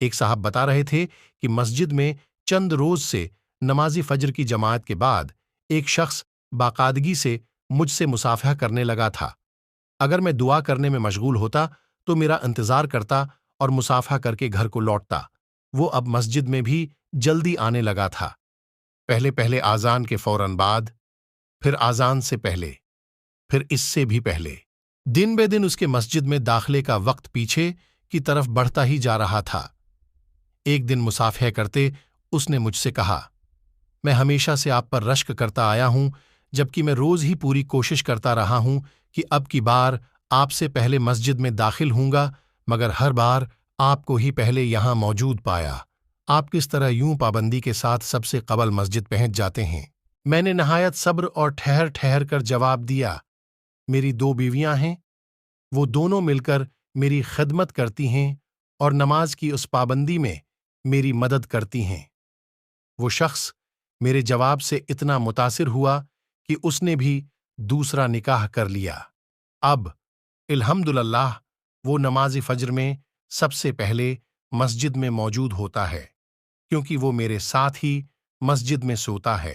ایک صاحب بتا رہے تھے کہ مسجد میں چند روز سے نماز فجر کی جماعت کے بعد ایک شخص باقاعدگی سے مجھ سے مصافحہ کرنے لگا تھا۔ اگر میں دعا کرنے میں مشغول ہوتا تو میرا انتظار کرتا اور مصافحہ کر کے گھر کو لوٹتا۔ وہ اب مسجد میں بھی جلدی آنے لگا تھا، پہلے پہلے آذان کے فوراً بعد، پھر آذان سے پہلے، پھر اس سے بھی پہلے۔ دن بے دن اس کے مسجد میں داخلے کا وقت پیچھے کی طرف بڑھتا ہی جا رہا تھا۔ ایک دن مصافحہ کرتے اس نے مجھ سے کہا، میں ہمیشہ سے آپ پر رشک کرتا آیا ہوں، جبکہ میں روز ہی پوری کوشش کرتا رہا ہوں کہ اب کی بار آپ سے پہلے مسجد میں داخل ہوں گا، مگر ہر بار آپ کو ہی پہلے یہاں موجود پایا۔ آپ کس طرح یوں پابندی کے ساتھ سب سے قبل مسجد پہنچ جاتے ہیں؟ میں نے نہایت صبر اور ٹھہر ٹھہر کر جواب دیا، میری 2 بیویاں ہیں، وہ دونوں مل کر میری خدمت کرتی ہیں اور نماز کی اس پابندی میں میری مدد کرتی ہیں۔ وہ شخص میرے جواب سے اتنا متاثر ہوا کہ اس نے بھی دوسرا نکاح کر لیا۔ اب الحمدللہ وہ نماز فجر میں سب سے پہلے مسجد میں موجود ہوتا ہے، کیونکہ وہ میرے ساتھ ہی مسجد میں سوتا ہے۔